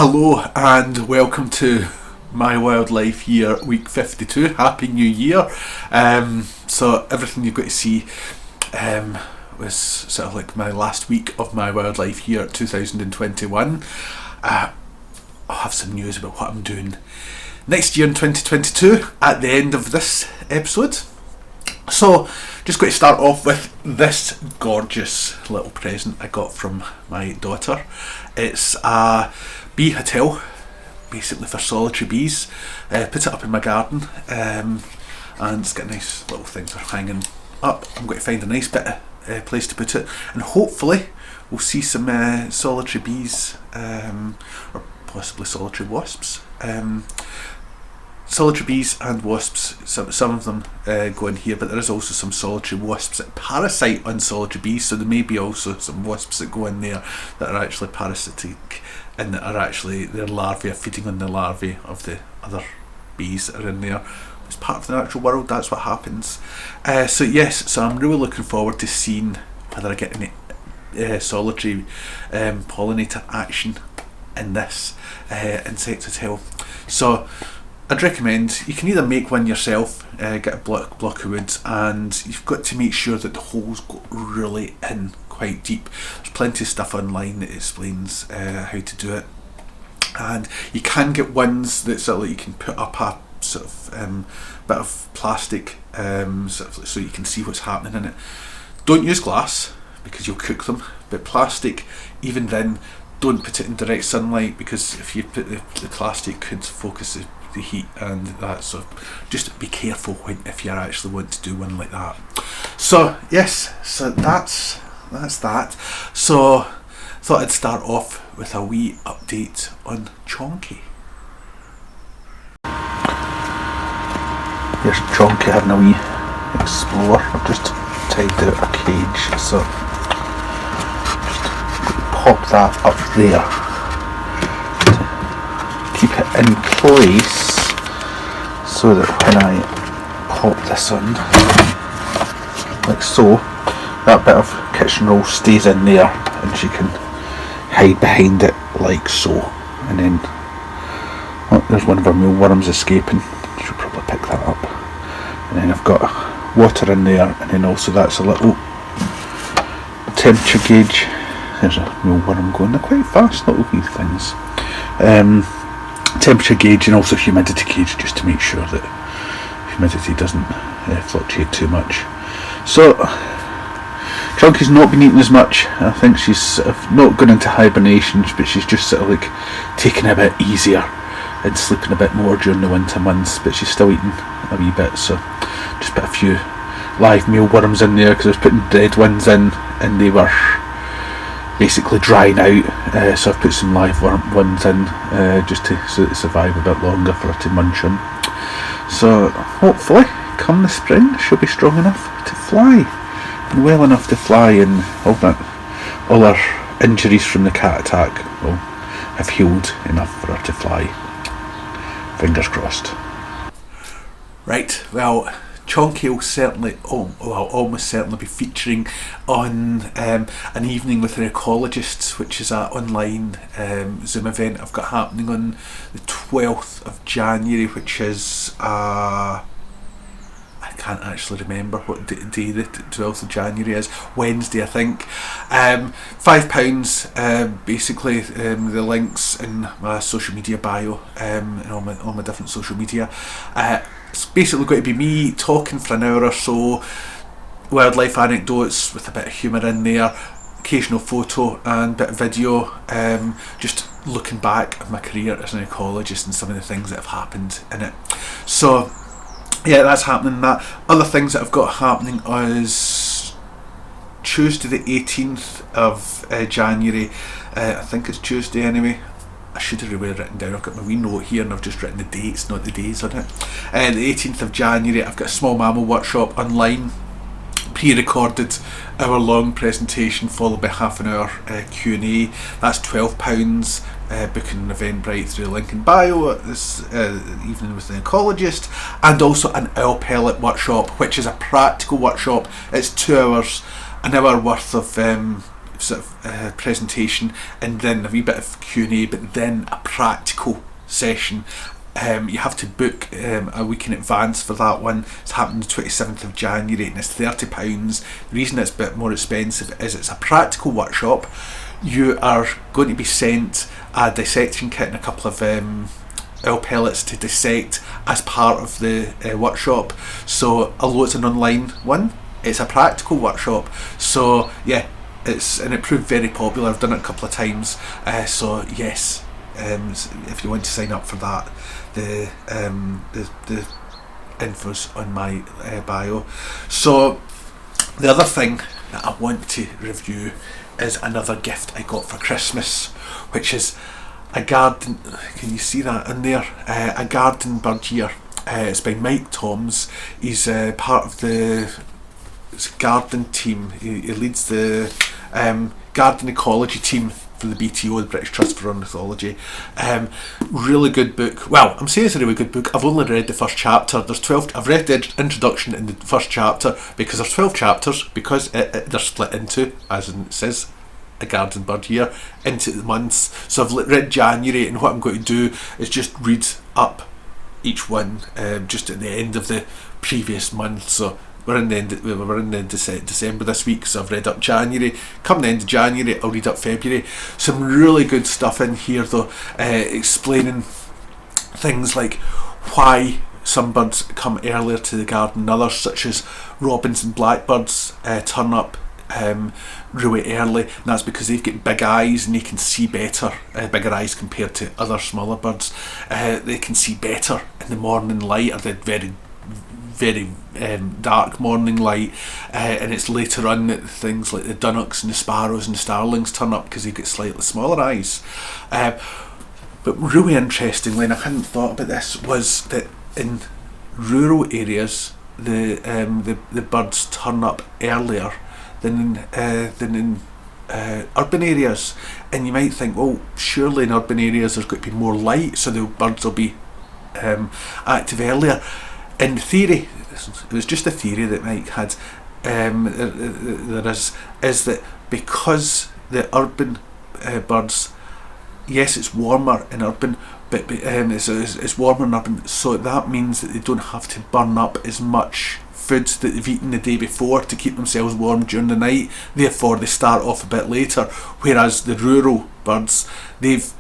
Hello and welcome to My Wildlife Year Week 52. Happy New Year. So everything you've got to see was sort of like my last week of My Wildlife Year 2021. I'll have some news about what I'm doing next year in 2022 at the end of this episode. So just going to start off with this gorgeous little present I got from my daughter. It's a bee hotel, basically for solitary bees. Put it up in my garden, and it's got a nice little thing for hanging up. I'm going to find a nice bit of place to put it, and hopefully we'll see some solitary bees, or possibly solitary wasps. Solitary bees and wasps, some of them go in here, but there is also some solitary wasps that parasite on solitary bees, so there may be also some wasps that go in there that are actually parasitic and that are actually, their larvae are feeding on the larvae of the other bees that are in there. It's part of the natural world, that's what happens. So I'm really looking forward to seeing whether I get any solitary pollinator action in this insect hotel. So I'd recommend, you can either make one yourself, get a block of wood, and you've got to make sure that the holes go really in quite deep. There's plenty of stuff online that explains how to do it, and you can get ones that sort of like you can put up a sort of bit of plastic sort of, so you can see what's happening in it. Don't use glass because you'll cook them, but plastic, even then, don't put it in direct sunlight, because if you put the plastic, could focus the heat and that. So just be careful if you actually want to do one like that. So yes, so that's that. So thought I'd start off with a wee update on Chonky. Here's Chonky having a wee explore. I've just tied out a cage, so just pop that up there to keep it in place, so that when I pop this on, like so, that bit of kitchen roll stays in there and she can hide behind it like so. And then, oh, there's one of our mealworms escaping, she'll probably pick that up. And then I've got water in there, and then also that's a little temperature gauge. There's a mealworm going, they're quite fast little wee things. Temperature gauge and also humidity gauge, just to make sure that humidity doesn't fluctuate too much. So Chonky's not been eating as much. I think she's sort of not gone into hibernation, but she's just sort of like taking it a bit easier and sleeping a bit more during the winter months, but she's still eating a wee bit. So just put a few live mealworms in there, because I was putting dead ones in and they were basically drying out, so I've put some live ones in just so they survive a bit longer for her to munch on. So hopefully come the spring she'll be strong enough to fly, and well enough to fly, and all her injuries from the cat attack will have healed enough for her to fly. Fingers crossed. Right, well, Chonky will certainly, almost certainly be featuring on an evening with an ecologist, which is an online Zoom event I've got happening on the 12th of January, which is I can't actually remember what day the 12th of January is. Wednesday, I think. £5, basically. The links in my social media bio, and all my different social media. It's basically going to be me talking for an hour or so, wildlife anecdotes with a bit of humour in there, occasional photo and bit of video, just looking back at my career as an ecologist and some of the things that have happened in it. So yeah, that's happening. That other things that I've got happening is Tuesday the 18th of January. I think it's Tuesday anyway. I should have really written down, I've got my wee note here and I've just written the dates, not the days on it. The 18th of January I've got a small mammal workshop online, pre-recorded hour-long presentation followed by half an hour Q&A. That's £12. Booking an Eventbrite through the link in bio this evening with an ecologist, and also an owl pellet workshop, which is a practical workshop. It's 2 hours, an hour worth of sort of presentation, and then a wee bit of Q&A, but then a practical session. You have to book a week in advance for that one. It's happening the 27th of January and it's £30. The reason it's a bit more expensive is it's a practical workshop. You are going to be sent a dissection kit and a couple of oil pellets to dissect as part of the workshop. So although it's an online one, it's a practical workshop. So yeah, it proved very popular. I've done it a couple of times. So yes, if you want to sign up for that, the info's on my bio. So the other thing that I want to review is another gift I got for Christmas, which is a garden. Can you see that in there? A garden bird year. It's by Mike Toms. He's part of the garden team. He leads the garden ecology team for the BTO, the British Trust for Ornithology. Really good book. Well, I'm saying it's a really good book. I've only read the first chapter. There's 12. I've read the introduction in the first chapter because there's 12 chapters, because they're split into, as it says, a garden bird year, into the months. So I've read January, and what I'm going to do is just read up each one just at the end of the previous month. So we're in the December this week, so I've read up January. Come the end of January, I'll read up February. Some really good stuff in here though, explaining things like why some birds come earlier to the garden than others, such as robins and blackbirds turn up really early, and that's because they've got big eyes and they can see better, bigger eyes compared to other smaller birds. They can see better in the morning light, or the very dark morning light, and it's later on that things like the dunnocks and the sparrows and the starlings turn up because they get slightly smaller eyes. But really interestingly, and I hadn't thought about this, was that in rural areas the birds turn up earlier than in urban areas. And you might think, well, surely in urban areas there's got to be more light, so the birds will be active earlier. In theory, it was just a theory that Mike had, there is that because the urban birds, yes, it's warmer in urban, but it's warmer in urban, so that means that they don't have to burn up as much food that they've eaten the day before to keep themselves warm during the night. Therefore, they start off a bit later. Whereas the rural birds, they've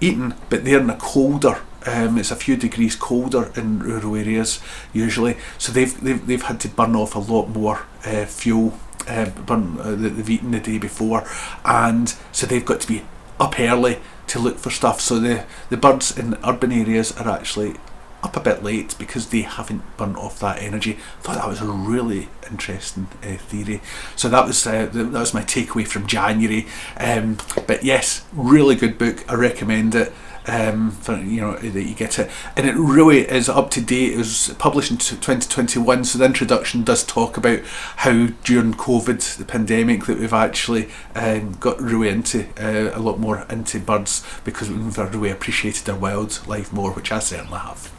eaten, but they're in a colder. It's a few degrees colder in rural areas usually, so they've had to burn off a lot more fuel that they've eaten the day before, and so they've got to be up early to look for stuff. So the birds in urban areas are actually up a bit late because they haven't burnt off that energy. I thought that was a really interesting theory. So that was my takeaway from January. But yes, really good book. I recommend it. For that you get it, and it really is up to date. It was published in 2021, so the introduction does talk about how during COVID, the pandemic, that we've actually got really into a lot more into birds because we've really appreciated our wildlife more, which I certainly have.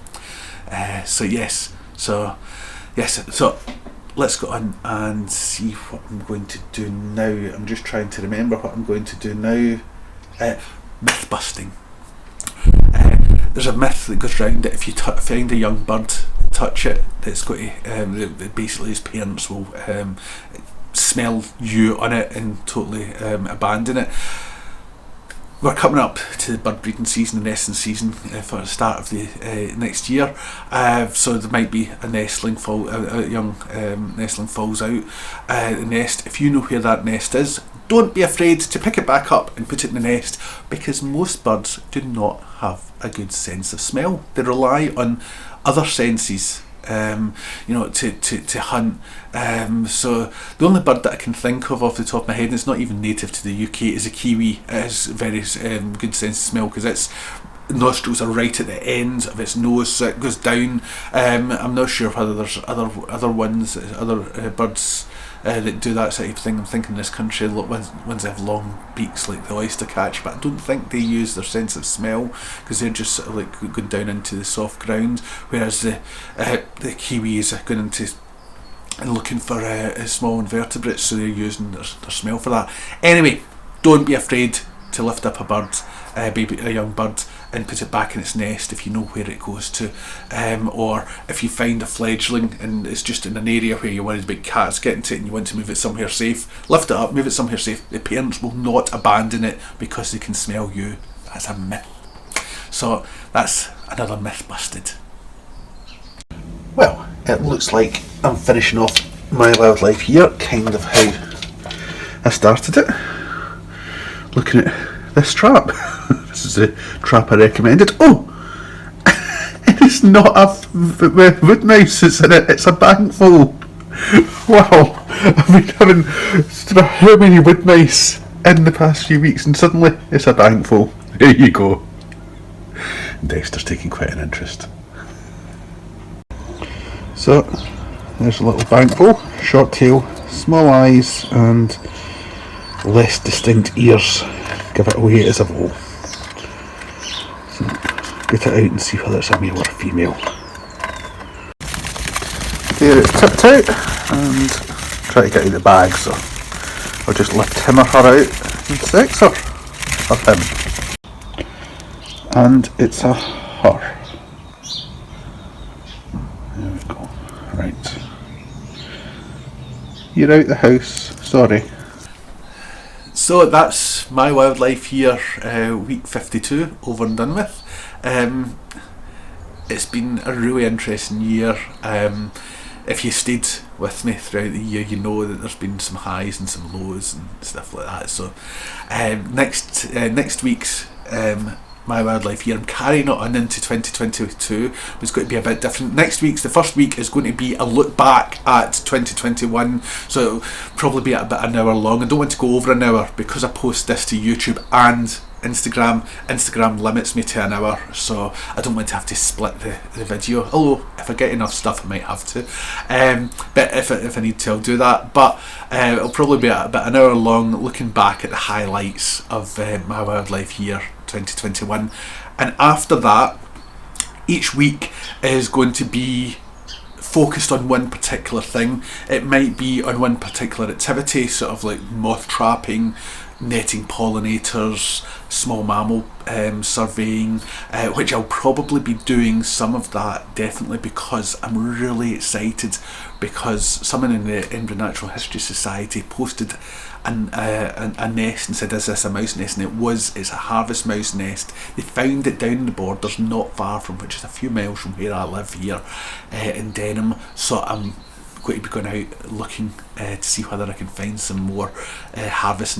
So let's go on and see what I'm going to do now. I'm just trying to remember what I'm going to do now. Myth busting. There's a myth that goes round that if you find a young bird, touch it, that's got to basically his parents will smell you on it and totally abandon it. We're coming up to the bird breeding season and nesting season for the start of the next year, so there might be a young nestling falls out the nest. If you know where that nest is, don't be afraid to pick it back up and put it in the nest, because most birds do not have a good sense of smell. They rely on other senses to hunt. So the only bird that I can think of off the top of my head, and it's not even native to the UK, is a kiwi. It has very good sense of smell because its nostrils are right at the end of its nose, so it goes down. I'm not sure whether there's other birds that do that sort of thing. I'm thinking in this country, ones that have long beaks like the oyster catch, but I don't think they use their sense of smell because they're just sort of like going down into the soft ground, whereas the kiwi is going into and looking for small invertebrates, so they're using their smell for that. Anyway, don't be afraid to lift up a bird, a young bird, and put it back in its nest if you know where it goes to, or if you find a fledgling and it's just in an area where you're worried about cats getting to it and you want to move it somewhere safe, lift it up, move it somewhere safe. The parents will not abandon it because they can smell you. That's a myth. So that's another myth busted. Well, it looks like I'm finishing off my wildlife here, kind of how I started it. Looking at this trap. This is the trap I recommended. Oh! It's not a wood mouse, it's a bank full. Wow! I've been having how many wood mice in the past few weeks, and suddenly it's a bank full. There you go. Dexter's taking quite an interest. So, there's a little bank full, short tail, small eyes, and less distinct ears. Give it away as a vole. So, get it out and see whether it's a male or a female. There it's tipped out, and try to get out of the bag, so I'll just lift him or her out and sex her, or him. And it's a her. There we go. Right. You're out the house, sorry. So that's my wildlife here, week 52, over and done with. It's been a really interesting year. If you stayed with me throughout the year, you know that there's been some highs and some lows and stuff like that. So next week's my wildlife here, I'm carrying it on into 2022, but it's going to be a bit different. Next week's, the first week, is going to be a look back at 2021, so it'll probably be about an hour long. I don't want to go over an hour because I post this to YouTube and Instagram. Instagram limits me to an hour, so I don't want to have to split the video, although if I get enough stuff I might have to, but if I need to, I'll do that. But it'll probably be about an hour long, looking back at the highlights of my wildlife here 2021, and after that each week is going to be focused on one particular thing. It might be on one particular activity, sort of like moth trapping, netting pollinators, small mammal surveying, which I'll probably be doing some of that, definitely, because I'm really excited, because someone in the Edinburgh Natural History Society posted a nest and said, is this a mouse nest? And it's a harvest mouse nest. They found it down the borders, not far from, which is a few miles from where I live here in Denham. So I'm going to be going out looking to see whether I can find some more harvest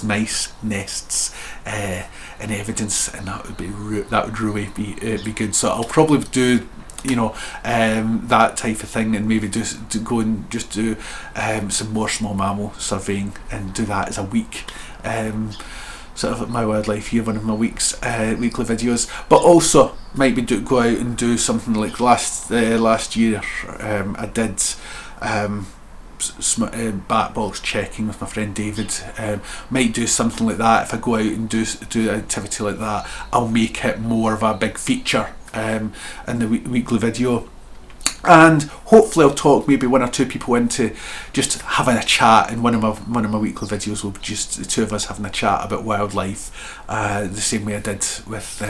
mice nests in evidence, and that would really be good. So I'll probably do, you know, that type of thing, and maybe go and just do some more small mammal surveying, and do that as a week. Sort of my wildlife here, one of my weekly videos, but also might be go out and do something like last year. I did bat box checking with my friend David. Might do something like that. If I go out and do an activity like that, I'll make it more of a big feature in the weekly video. And hopefully I'll talk maybe one or two people into just having a chat, and one of my weekly videos will be just the two of us having a chat about wildlife, the same way I did with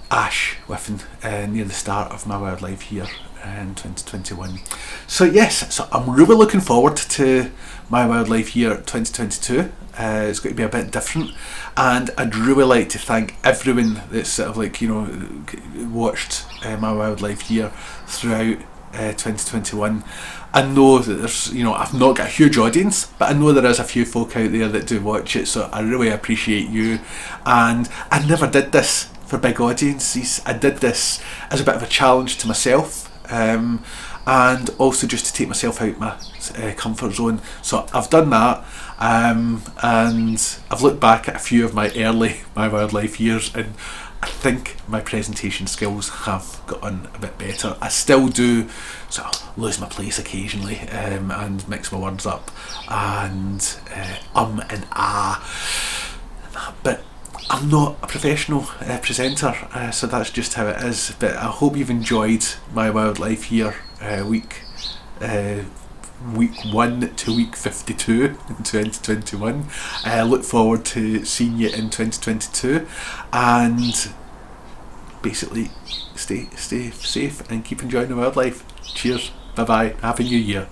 Ash near the start of my wildlife here in 2021. So yes, so I'm really looking forward to my wildlife here 2022. It's going to be a bit different, and I'd really like to thank everyone that's sort of like, you know, watched my wildlife here throughout 2021. I know that there's, you know, I've not got a huge audience, but I know there is a few folk out there that do watch it, so I really appreciate you. And I never did this for big audiences. I did this as a bit of a challenge to myself, and also just to take myself out my comfort zone. So I've done that, and I've looked back at a few of my wildlife years, and I think my presentation skills have gotten a bit better. I still do sort of lose my place occasionally, and mix my words up, and and ah, but I'm not a professional presenter, so that's just how it is. But I hope you've enjoyed my wildlife here week week 1 to week 52 in 2021. I look forward to seeing you in 2022, and basically stay safe and keep enjoying the wildlife. Cheers, bye bye, happy new year.